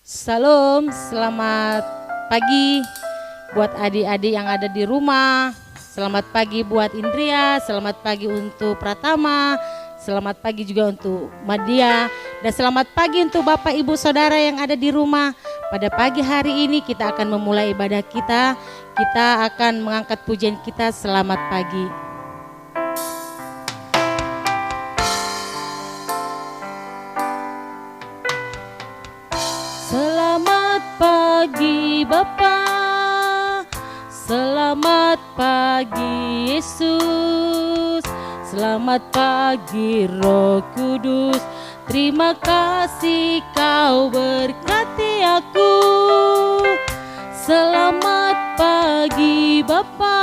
Salam, selamat pagi buat adik-adik yang ada di rumah. Selamat pagi buat Indria, selamat pagi untuk Pratama, selamat pagi juga untuk Madia, dan selamat pagi untuk Bapak Ibu Saudara yang ada di rumah. Pada pagi hari ini kita akan memulai ibadah kita. Kita akan mengangkat pujian kita, selamat pagi. Selamat pagi Bapa, selamat pagi Yesus, selamat pagi Roh Kudus. Terima kasih kau berkati aku. Selamat pagi Bapa,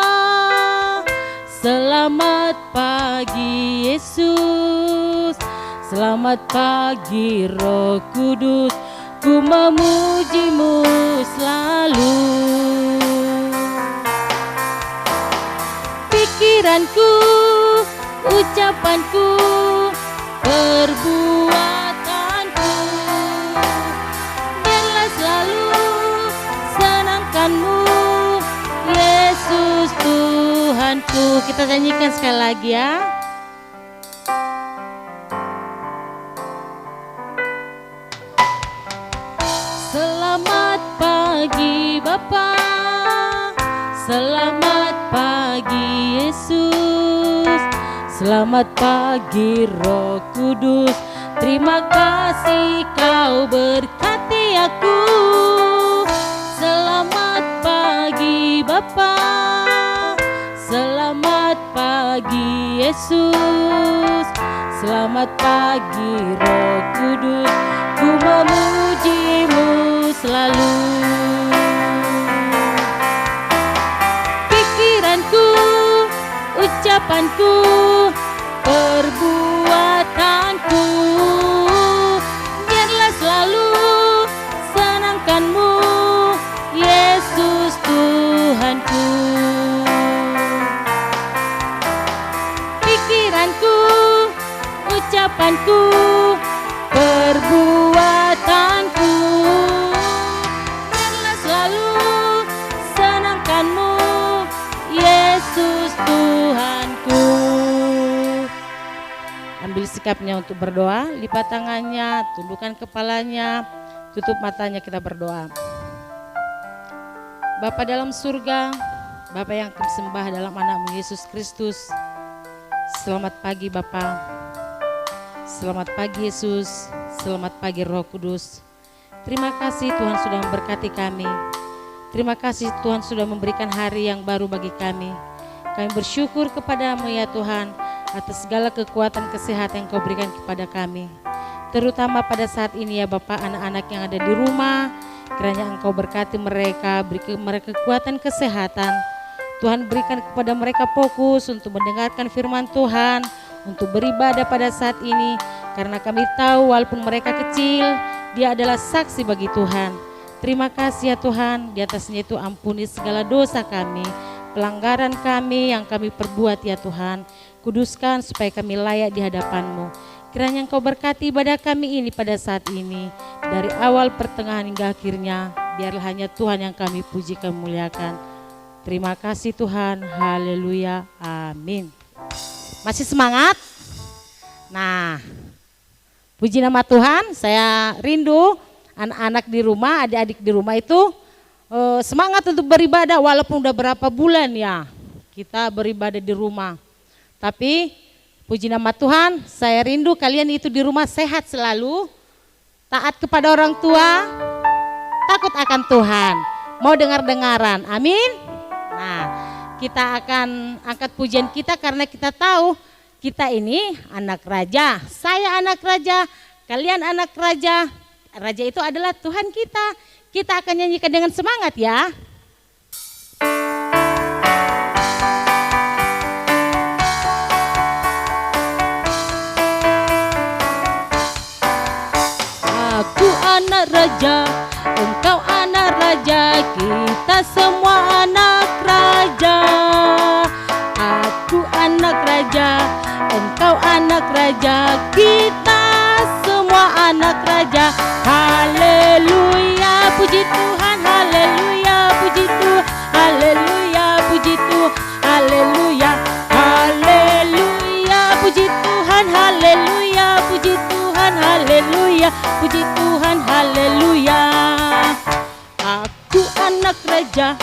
selamat pagi Yesus, selamat pagi Roh Kudus. Ku memujimu selalu. Pikiranku, ucapanku, perbuatanku, biarlah selalu senangkanmu, Yesus Tuhanku. Kita nyanyikan sekali lagi ya. Selamat pagi Bapa, selamat pagi Yesus, selamat pagi Roh Kudus. Terima kasih kau berkati aku. Selamat pagi Bapa, selamat pagi Yesus, selamat pagi Roh Kudus. Ku memujimu selalu. Pikiranku, ucapanku, perbuatanku, biarlah selalu senangkanmu, Yesus Tuhanku. Pikiranku, ucapanku, perbuatanku, biarlah selalu senangkanmu, Yesus Tuhanku. Ambil sikapnya untuk berdoa, lipat tangannya, tundukkan kepalanya, tutup matanya, kita berdoa. Bapa dalam surga, Bapa yang kami sembah dalam anakmu Yesus Kristus, selamat pagi Bapa. Selamat pagi Yesus, selamat pagi Roh Kudus. Terima kasih Tuhan sudah memberkati kami. Terima kasih Tuhan sudah memberikan hari yang baru bagi kami. Kami bersyukur kepadamu ya Tuhan atas segala kekuatan kesehatan yang kau berikan kepada kami. Terutama pada saat ini ya Bapak, anak-anak yang ada di rumah, kiranya Engkau berkati mereka, beri mereka kekuatan kesehatan. Tuhan berikan kepada mereka fokus untuk mendengarkan firman Tuhan, untuk beribadah pada saat ini, karena kami tahu walaupun mereka kecil, dia adalah saksi bagi Tuhan. Terima kasih ya Tuhan, di atasnya itu ampuni segala dosa kami, pelanggaran kami yang kami perbuat ya Tuhan. Kuduskan supaya kami layak di hadapan-Mu. Kiranya Engkau berkati ibadah kami ini pada saat ini, dari awal pertengahan hingga akhirnya, biarlah hanya Tuhan yang kami puji, kami muliakan. Terima kasih Tuhan, haleluya, amin. Masih semangat? Nah, puji nama Tuhan, saya rindu anak-anak di rumah, adik-adik di rumah itu semangat untuk beribadah walaupun udah berapa bulan ya kita beribadah di rumah. Tapi puji nama Tuhan, saya rindu kalian itu di rumah sehat selalu, taat kepada orang tua, takut akan Tuhan, mau dengar-dengaran, amin. Nah, kita akan angkat pujian kita karena kita tahu kita ini anak raja. Saya anak raja, kalian anak raja. Raja itu adalah Tuhan kita. Kita akan nyanyikan dengan semangat ya. Aku anak raja, engkau anak raja, kita semua anak raja. Aku anak raja, engkau anak raja, kita semua anak raja. Haleluya. haleluya, puji Tuhan, haleluya. Aku anak raja,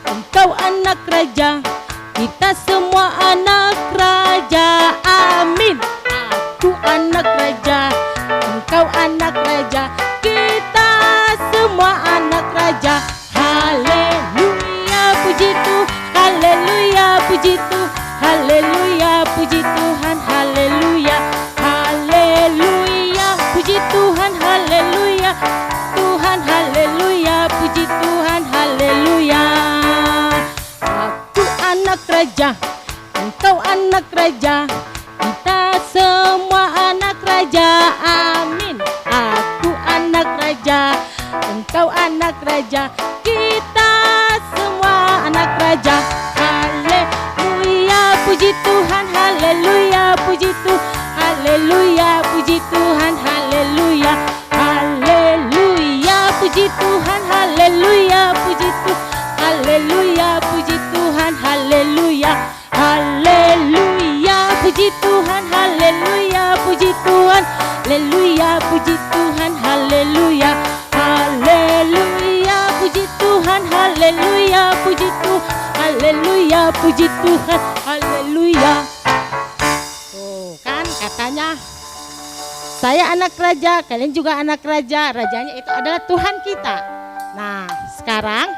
engkau anak raja, kita semua anak raja, amin. Aku anak raja, engkau anak raja, kita semua anak raja, haleluya, puji Tuhan, haleluya, puji Tuhan, haleluya, puji Tuhan, haleluya, haleluya, puji Tuhan, haleluya, Tuhan, haleluya, puji Tuhan, haleluya. Aku anak raja, engkau anak raja, kita semua anak raja, amin. Aku anak raja, engkau anak raja, kita semua anak raja, haleluya, puji Tuhan, haleluya, puji Tuhan, haleluya, puji Tuhan, haleluya, haleluya, puji Tuhan, haleluya, puji Tuhan, haleluya, puji Tuhan, haleluya, haleluya, puji Tuhan, haleluya, puji Tuhan, haleluya, puji Tuhan, haleluya, haleluya, puji Tuhan, haleluya, puji Tuhan, haleluya, puji Tuhan, haleluya. Tuh kan katanya saya anak raja, kalian juga anak raja, rajanya itu adalah Tuhan kita. Nah sekarang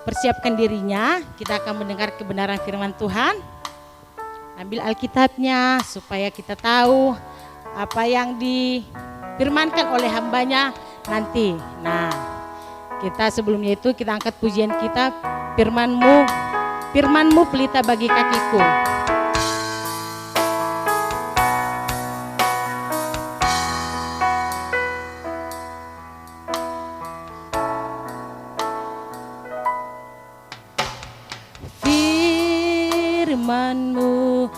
persiapkan dirinya, kita akan mendengar kebenaran firman Tuhan. Ambil Alkitabnya supaya kita tahu apa yang difirmankan oleh hambanya nanti. Nah kita sebelumnya itu kita angkat pujian kita, firman-Mu, firman-Mu pelita bagi kakiku. Firman-Mu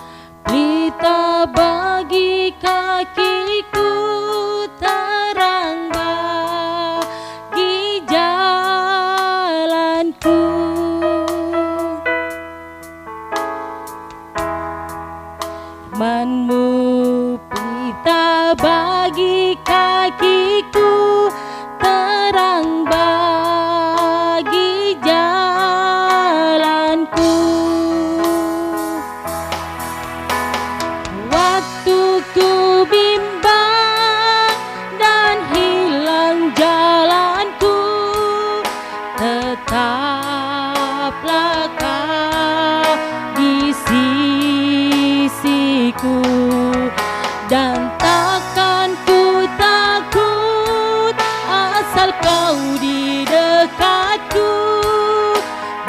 pelita bagi kakiku, terang bagi jalanku. Firman-Mu pelita bagi kakiku, terang bagi jalanku. Waktu ku bimbang dan hilang jalanku, tetaplah Kau di sisiku, dan takkan ku takut asal Kau di dekatku,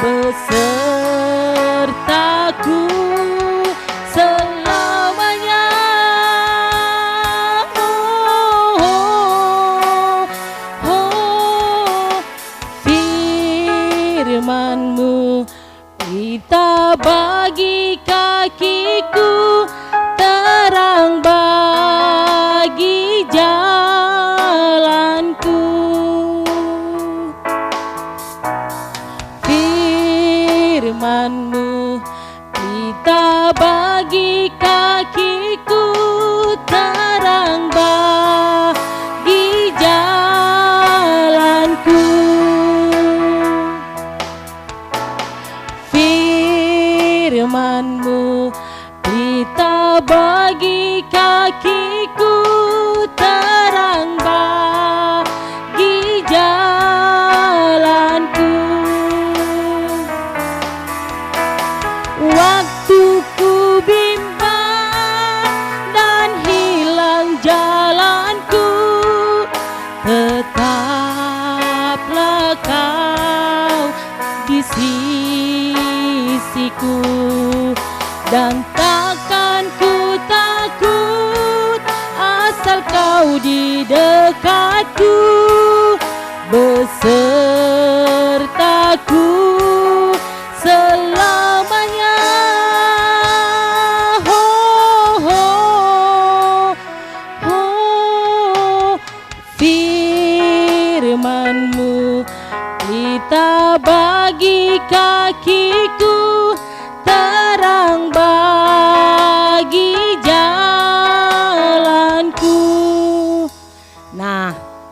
besertaku selamanya. Firman-Mu pelita bagi kakiku, terang bagi jalanku. Firman-Mu pelita bagi kakiku, terang bagi jalanku. Firman-Mu pelita bagi kakiku, terang bagi jalanku. Waktu ku bimbang dan hilang jalanku, tetaplah Kau di sisiku, dan takkan ku takut asal Kau di dekatku, besertaku selamanya. Firman-Mu pelita bagi kakiku, terang bagi jalanku.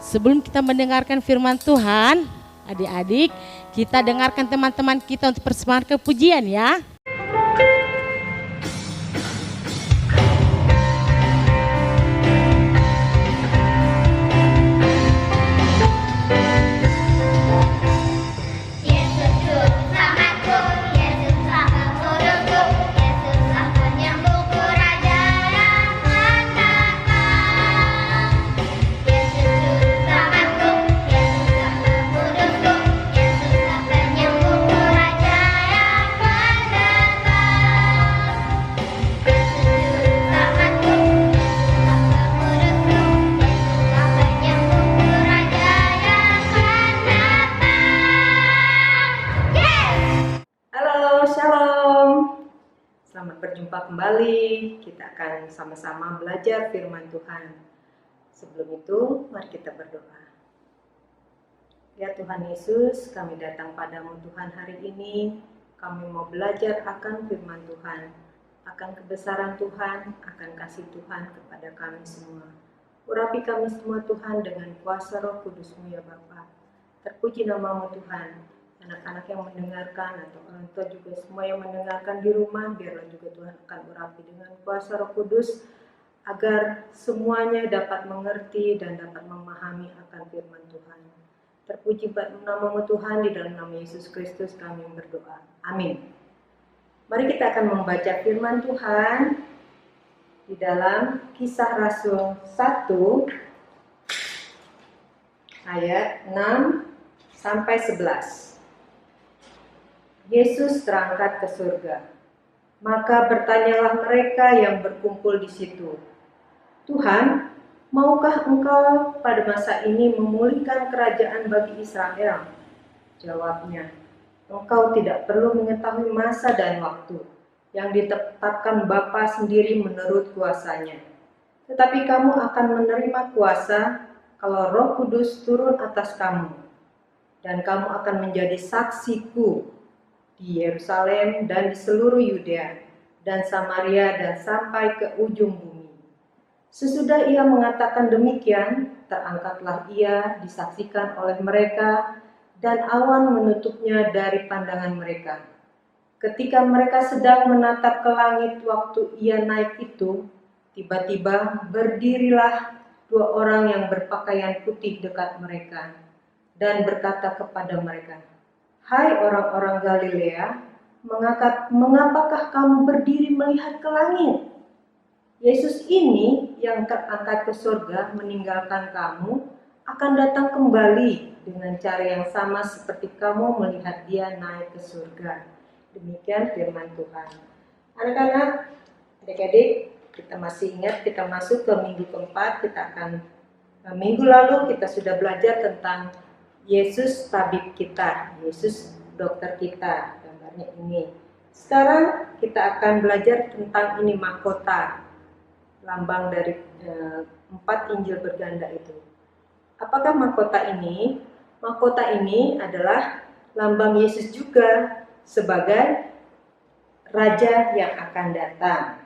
Sebelum kita mendengarkan firman Tuhan, adik-adik, kita dengarkan teman-teman kita untuk persembahan pujian ya. Kembali kita akan sama-sama belajar firman Tuhan. Sebelum itu mari kita berdoa. Ya Tuhan Yesus, kami datang padamu Tuhan hari ini. Kami mau belajar akan firman Tuhan, akan kebesaran Tuhan, akan kasih Tuhan kepada kami semua. Urapi kami semua Tuhan dengan kuasa Roh Kudus-Mu ya Bapa. Terpuji nama-Mu Tuhan. Anak-anak yang mendengarkan atau orang tua juga semua yang mendengarkan di rumah, biarlah juga Tuhan akan urapi dengan kuasa Roh Kudus agar semuanya dapat mengerti dan dapat memahami akan firman Tuhan. Terpuji nama-Mu Tuhan, di dalam nama Yesus Kristus kami berdoa. Amin. Mari kita akan membaca firman Tuhan di dalam Kisah Rasul 1 ayat 6 sampai 11. Yesus terangkat ke surga. Maka bertanyalah mereka yang berkumpul di situ, "Tuhan, maukah Engkau pada masa ini memulihkan kerajaan bagi Israel?" Jawabnya, "Engkau tidak perlu mengetahui masa dan waktu yang ditetapkan Bapa sendiri menurut kuasanya. Tetapi kamu akan menerima kuasa kalau Roh Kudus turun atas kamu, dan kamu akan menjadi saksiku di Yerusalem dan di seluruh Yudea dan Samaria dan sampai ke ujung bumi." Sesudah ia mengatakan demikian, terangkatlah ia disaksikan oleh mereka dan awan menutupnya dari pandangan mereka. Ketika mereka sedang menatap ke langit waktu ia naik itu, tiba-tiba berdirilah dua orang yang berpakaian putih dekat mereka dan berkata kepada mereka, "Hai orang-orang Galilea, mengapakah kamu berdiri melihat ke langit? Yesus ini yang terangkat ke surga meninggalkan kamu akan datang kembali dengan cara yang sama seperti kamu melihat dia naik ke surga." Demikian firman Tuhan. Anak-anak, adik-adik, kita masih ingat kita masuk ke minggu keempat. Minggu lalu kita sudah belajar tentang Yesus tabib kita, Yesus dokter kita, gambarnya ini. Sekarang kita akan belajar tentang ini mahkota, lambang dari 4 Injil berganda itu. Apakah mahkota ini? Mahkota ini adalah lambang Yesus juga sebagai Raja yang akan datang.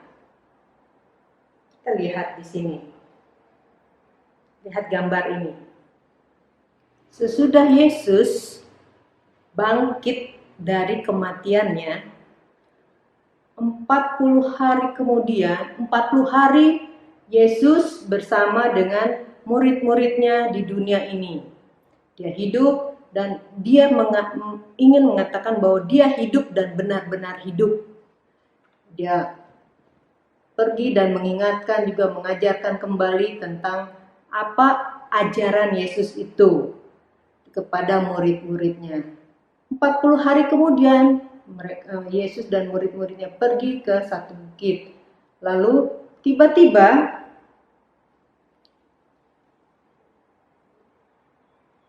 Kita lihat di sini. Lihat gambar ini. Sesudah Yesus bangkit dari kematiannya, 40 hari kemudian, 40 hari Yesus bersama dengan murid-muridnya di dunia ini. Dia hidup dan dia ingin mengatakan bahwa dia hidup dan benar-benar hidup. Dia pergi dan mengingatkan, juga mengajarkan kembali tentang apa ajaran Yesus itu kepada murid-muridnya. 40 hari kemudian Yesus dan murid-muridnya pergi ke satu bukit. Lalu tiba-tiba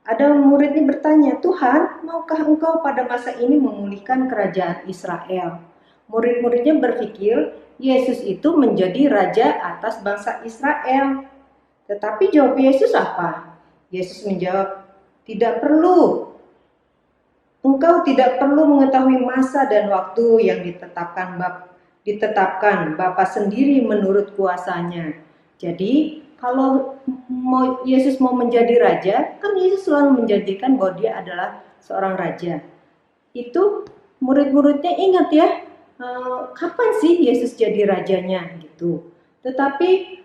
ada muridnya bertanya, "Tuhan, maukah Engkau pada masa ini memulihkan kerajaan Israel?" Murid-muridnya berpikir Yesus itu menjadi raja atas bangsa Israel. Tetapi jawab Yesus apa? Yesus menjawab, "Tidak perlu. Engkau tidak perlu mengetahui masa dan waktu yang ditetapkan Bapa sendiri menurut kuasanya. Jadi kalau Yesus mau menjadi raja, kan Yesus selalu menjadikan bahwa dia adalah seorang raja. Itu murid-muridnya ingat ya, kapan sih Yesus jadi rajanya gitu. Tetapi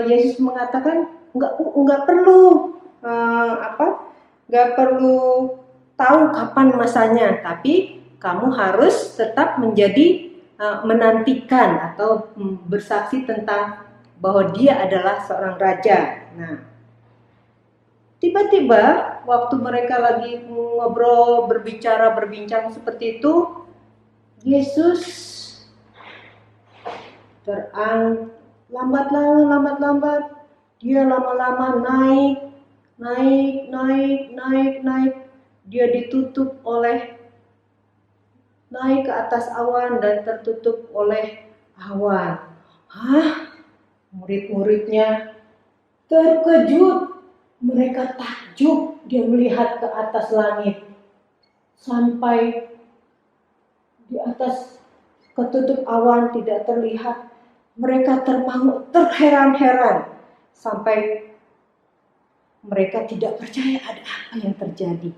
Yesus mengatakan nggak perlu nggak perlu tahu kapan masanya, tapi kamu harus tetap menjadi menantikan atau bersaksi tentang bahwa dia adalah seorang raja. Nah, tiba-tiba waktu mereka lagi ngobrol, berbincang seperti itu, Yesus lambat dia lama-lama naik, dia ditutup oleh naik ke atas awan dan tertutup oleh awan. Murid-muridnya terkejut, mereka takjub, dia melihat ke atas langit sampai di atas ketutup awan tidak terlihat. Mereka terheran-heran sampai mereka tidak percaya ada apa yang terjadi.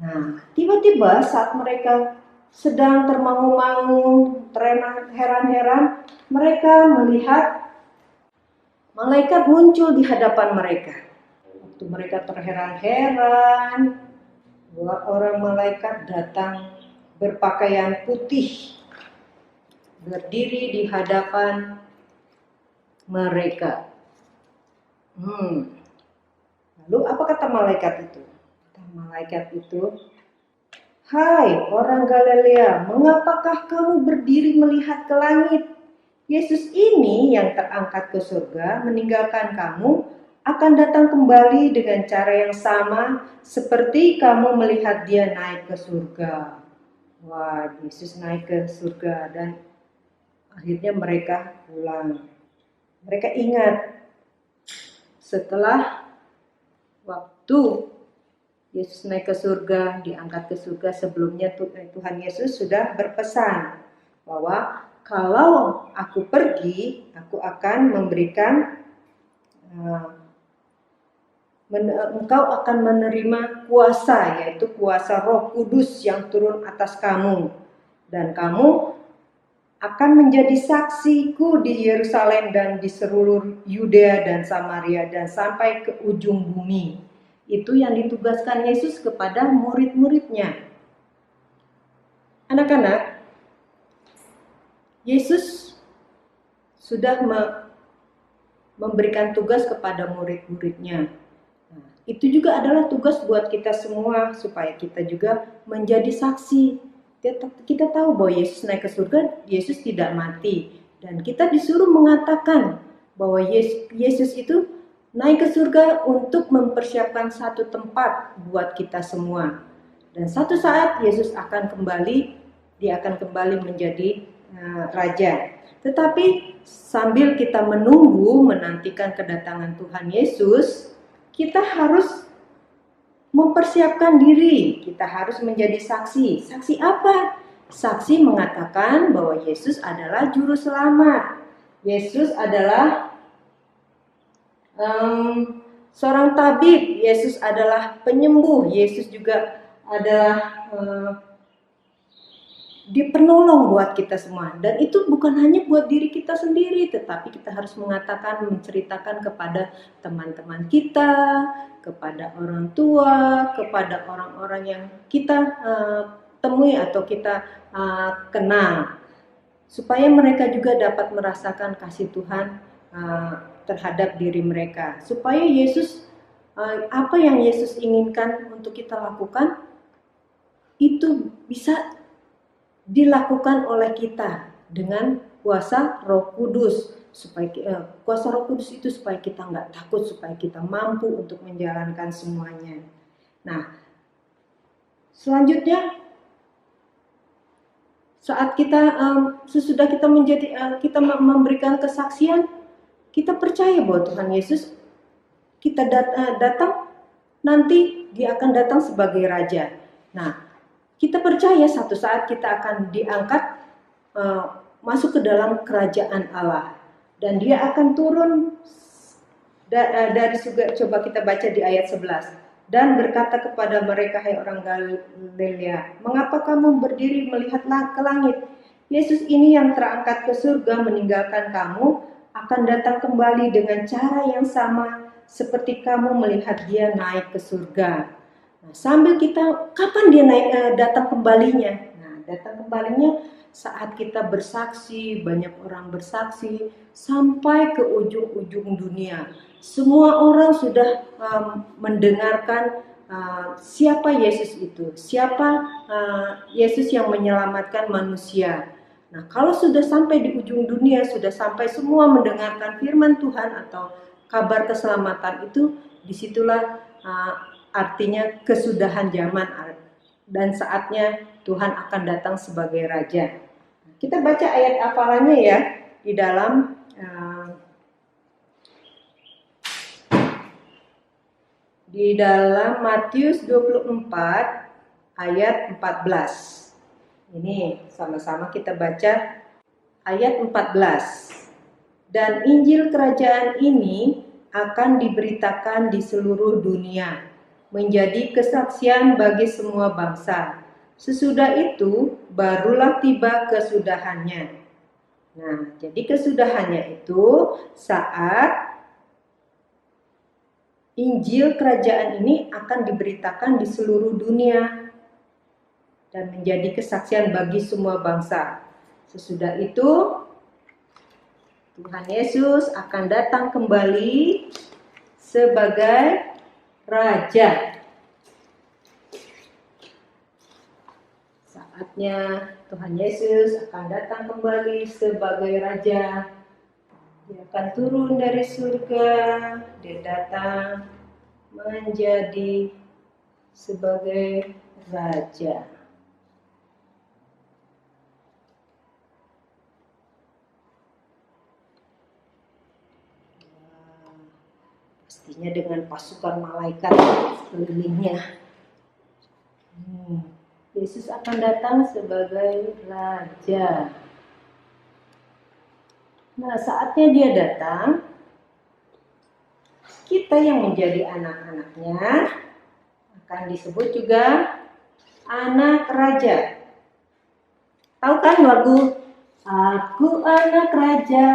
Nah, tiba-tiba saat mereka sedang termangu-mangu, terheran-heran, mereka melihat malaikat muncul di hadapan mereka. Waktu mereka terheran-heran, dua orang malaikat datang berpakaian putih, berdiri di hadapan mereka. Lalu apa kata malaikat itu? Kata malaikat itu, "Hai orang Galilea, mengapakah kamu berdiri melihat ke langit? Yesus ini yang terangkat ke surga meninggalkan kamu akan datang kembali dengan cara yang sama seperti kamu melihat dia naik ke surga." Wah, Yesus naik ke surga dan akhirnya mereka pulang. Mereka ingat setelah waktu Yesus naik ke surga, diangkat ke surga, sebelumnya Tuhan Yesus sudah berpesan bahwa kalau aku pergi, aku akan memberikan engkau akan menerima kuasa, yaitu kuasa Roh Kudus yang turun atas kamu, dan kamu akan menjadi saksiku di Yerusalem dan di seluruh Yudea dan Samaria dan sampai ke ujung bumi. Itu yang ditugaskan Yesus kepada murid-muridnya. Anak-anak, Yesus sudah memberikan tugas kepada murid-muridnya. Nah, itu juga adalah tugas buat kita semua supaya kita juga menjadi saksi. Kita tahu bahwa Yesus naik ke surga, Yesus tidak mati. Dan kita disuruh mengatakan bahwa Yesus itu naik ke surga untuk mempersiapkan satu tempat buat kita semua. Dan satu saat Yesus akan kembali, dia akan kembali menjadi raja. Tetapi sambil kita menantikan kedatangan Tuhan Yesus, kita harus mempersiapkan diri, kita harus menjadi saksi. Saksi apa? Saksi mengatakan bahwa Yesus adalah juru selamat. Yesus adalah seorang tabib. Yesus adalah penyembuh. Yesus juga adalah penolong buat kita semua. Dan itu bukan hanya buat diri kita sendiri, tetapi kita harus menceritakan kepada teman-teman kita, kepada orang tua, kepada orang-orang yang kita temui atau kita kenal, supaya mereka juga dapat merasakan kasih Tuhan terhadap diri mereka, supaya Yesus apa yang Yesus inginkan untuk kita lakukan itu bisa dilakukan oleh kita dengan kuasa Roh Kudus, supaya kuasa Roh Kudus itu supaya kita nggak takut, supaya kita mampu untuk menjalankan semuanya. Nah, selanjutnya saat kita sesudah kita kita memberikan kesaksian, kita percaya bahwa Tuhan Yesus kita datang nanti dia akan datang sebagai raja. Nah, kita percaya satu saat kita akan diangkat masuk ke dalam kerajaan Allah, dan dia akan turun dari surga. Coba kita baca di ayat 11. Dan berkata kepada mereka, hai orang Galilea, mengapa kamu berdiri melihat ke langit? Yesus ini yang terangkat ke surga meninggalkan kamu, akan datang kembali dengan cara yang sama seperti kamu melihat dia naik ke surga. Nah, sambil kita, kapan dia datang kembalinya? Nah, datang kembalinya saat kita bersaksi, banyak orang bersaksi, sampai ke ujung-ujung dunia. Semua orang sudah mendengarkan siapa Yesus itu, siapa Yesus yang menyelamatkan manusia. Nah, kalau sudah sampai di ujung dunia, sudah sampai semua mendengarkan firman Tuhan atau kabar keselamatan itu, disitulah artinya kesudahan zaman dan saatnya Tuhan akan datang sebagai Raja. Kita baca ayat hafalannya ya di dalam Matius 24 ayat 14. Ini sama-sama kita baca ayat 14. Dan Injil kerajaan ini akan diberitakan di seluruh dunia, menjadi kesaksian bagi semua bangsa. Sesudah itu barulah tiba kesudahannya. Nah, jadi kesudahannya itu saat Injil kerajaan ini akan diberitakan di seluruh dunia dan menjadi kesaksian bagi semua bangsa. Sesudah itu Tuhan Yesus akan datang kembali sebagai Raja. Saatnya Tuhan Yesus akan datang kembali sebagai Raja. Dia akan turun dari surga, dia datang menjadi sebagai Raja. Pastinya dengan pasukan malaikat sekelilingnya. Yesus akan datang sebagai Raja. Nah, saatnya dia datang, kita yang menjadi anak-anaknya akan disebut juga anak raja. Tahu kan lagu Aku anak raja,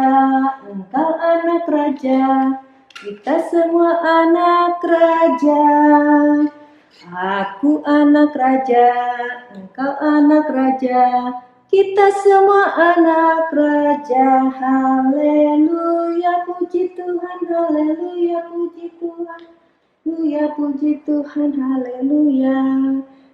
engkau anak raja, kita semua anak raja. Aku anak raja, engkau anak raja, kita semua anak raja. Haleluya, puji Tuhan, haleluya, puji Tuhan. Haleluya, puji Tuhan, haleluya.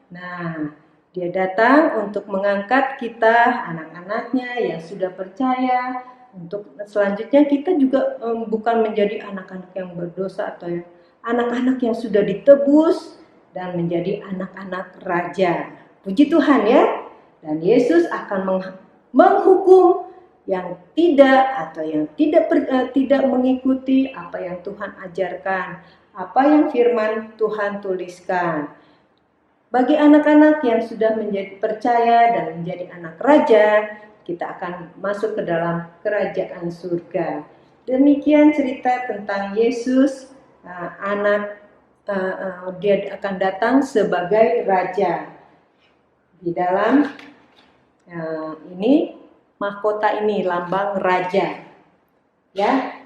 Nah, dia datang untuk mengangkat kita, anak-anaknya yang sudah percaya. Untuk selanjutnya kita juga bukan menjadi anak-anak yang berdosa atau anak-anak yang sudah ditebus dan menjadi anak-anak raja. Puji Tuhan ya. Dan Yesus akan menghukum yang tidak atau yang tidak mengikuti apa yang Tuhan ajarkan, apa yang firman Tuhan tuliskan. Bagi anak-anak yang sudah menjadi percaya dan menjadi anak raja, kita akan masuk ke dalam kerajaan surga. Demikian cerita tentang Yesus, dia akan datang sebagai raja. Di dalam ini mahkota ini lambang raja. Ya.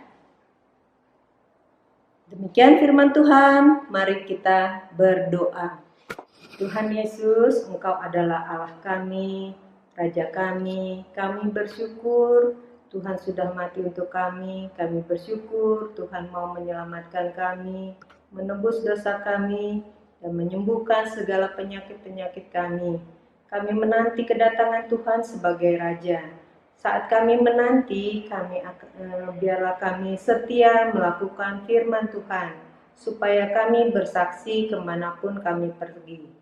Demikian firman Tuhan, mari kita berdoa. Tuhan Yesus, Engkau adalah Allah kami, Raja kami bersyukur Tuhan sudah mati untuk kami bersyukur Tuhan mau menyelamatkan kami, menebus dosa kami, dan menyembuhkan segala penyakit-penyakit kami. Kami menanti kedatangan Tuhan sebagai Raja. Saat kami menanti, biarlah kami setia melakukan firman Tuhan, supaya kami bersaksi kemanapun kami pergi.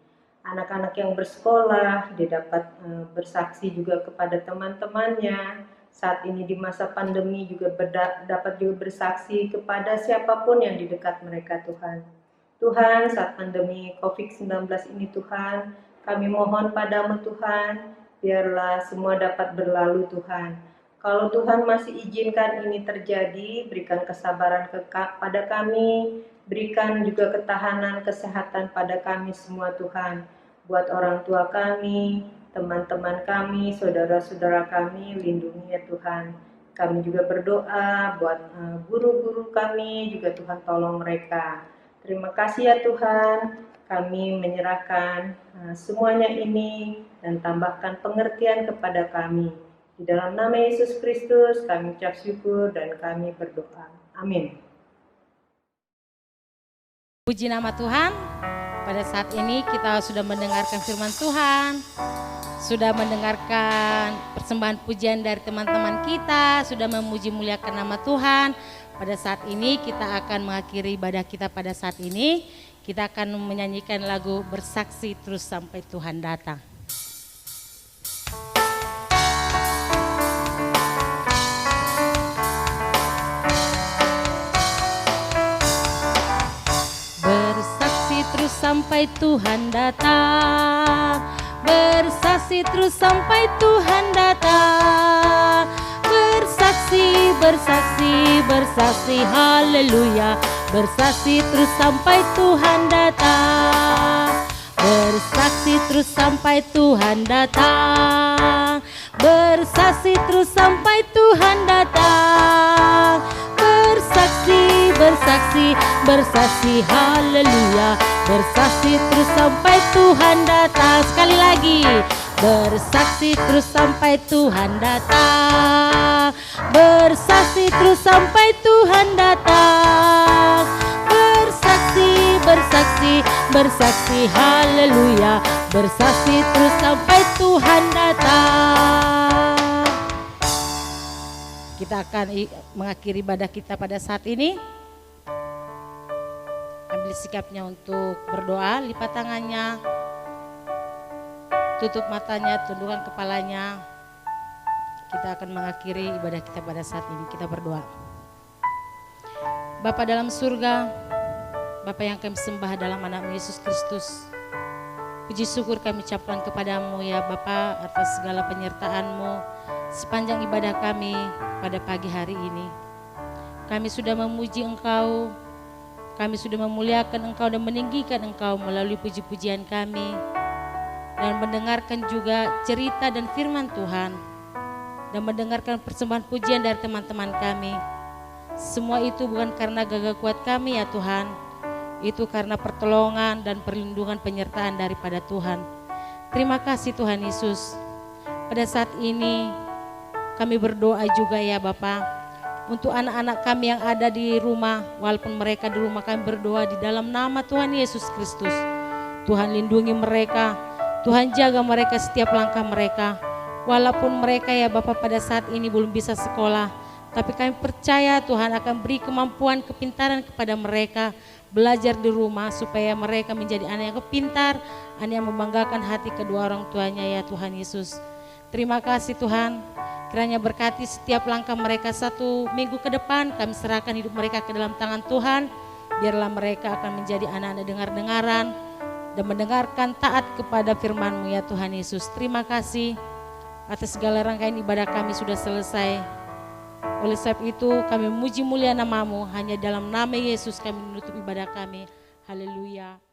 Anak-anak yang bersekolah, dia dapat bersaksi juga kepada teman-temannya. Saat ini di masa pandemi juga dapat juga bersaksi kepada siapapun yang di dekat mereka Tuhan. Tuhan, saat pandemi COVID-19 ini Tuhan, kami mohon padamu Tuhan, biarlah semua dapat berlalu Tuhan. Kalau Tuhan masih izinkan ini terjadi, berikan kesabaran pada kami, berikan juga ketahanan kesehatan pada kami semua Tuhan. Buat orang tua kami, teman-teman kami, saudara-saudara kami, lindungi ya Tuhan. Kami juga berdoa buat guru-guru kami, juga Tuhan tolong mereka. Terima kasih ya Tuhan, kami menyerahkan semuanya ini dan tambahkan pengertian kepada kami. Di dalam nama Yesus Kristus kami ucap syukur dan kami berdoa. Amin. Puji nama Tuhan, pada saat ini kita sudah mendengarkan firman Tuhan, sudah mendengarkan persembahan pujian dari teman-teman kita, sudah memuji muliakan nama Tuhan. Pada saat ini kita akan mengakhiri ibadah kita pada saat ini. Kita akan menyanyikan lagu Bersaksi Terus Sampai Tuhan Datang. Bersaksi terus sampai Tuhan datang. Bersaksi terus sampai Tuhan datang. Bersaksi, bersaksi, bersaksi, haleluya. Bersaksi terus sampai Tuhan datang. Bersaksi terus sampai Tuhan datang. Bersaksi terus sampai Tuhan datang. Bersaksi, bersaksi, bersaksi, haleluya. Bersaksi terus sampai Tuhan datang. Sekali lagi. Bersaksi terus sampai Tuhan datang. Bersaksi terus sampai Tuhan datang. Bersaksi, bersaksi, bersaksi, haleluya. Bersaksi terus sampai Tuhan datang. Kita akan mengakhiri ibadah kita pada saat ini. Ambil sikapnya untuk berdoa, lipat tangannya, tutup matanya, tundukkan kepalanya. Kita akan mengakhiri ibadah kita pada saat ini. Kita berdoa. Bapa dalam surga, Bapa yang kami sembah dalam anak-Mu Yesus Kristus, puji syukur kami ucapkan kepadamu ya Bapa atas segala penyertaan-Mu sepanjang ibadah kami pada pagi hari ini. Kami sudah memuji Engkau, kami sudah memuliakan Engkau dan meninggikan Engkau melalui puji-pujian kami, dan mendengarkan juga cerita dan firman Tuhan, dan mendengarkan persembahan pujian dari teman-teman kami. Semua itu bukan karena gagah kuat kami ya Tuhan, itu karena pertolongan dan perlindungan penyertaan daripada Tuhan. Terima kasih Tuhan Yesus. Pada saat ini kami berdoa juga ya Bapa, untuk anak-anak kami yang ada di rumah, walaupun mereka di rumah, kami berdoa di dalam nama Tuhan Yesus Kristus. Tuhan lindungi mereka, Tuhan jaga mereka setiap langkah mereka. Walaupun mereka ya Bapak pada saat ini belum bisa sekolah, tapi kami percaya Tuhan akan beri kemampuan, kepintaran kepada mereka belajar di rumah supaya mereka menjadi anak yang pintar, anak yang membanggakan hati kedua orang tuanya ya Tuhan Yesus. Terima kasih Tuhan, kiranya berkati setiap langkah mereka 1 minggu ke depan. Kami serahkan hidup mereka ke dalam tangan Tuhan. Biarlah mereka akan menjadi anak-anak dengar-dengaran dan mendengarkan taat kepada firman-Mu ya Tuhan Yesus. Terima kasih atas segala rangkaian ibadah kami sudah selesai. Oleh sebab itu kami memuji mulia nama-Mu, hanya dalam nama Yesus kami menutup ibadah kami. Haleluya.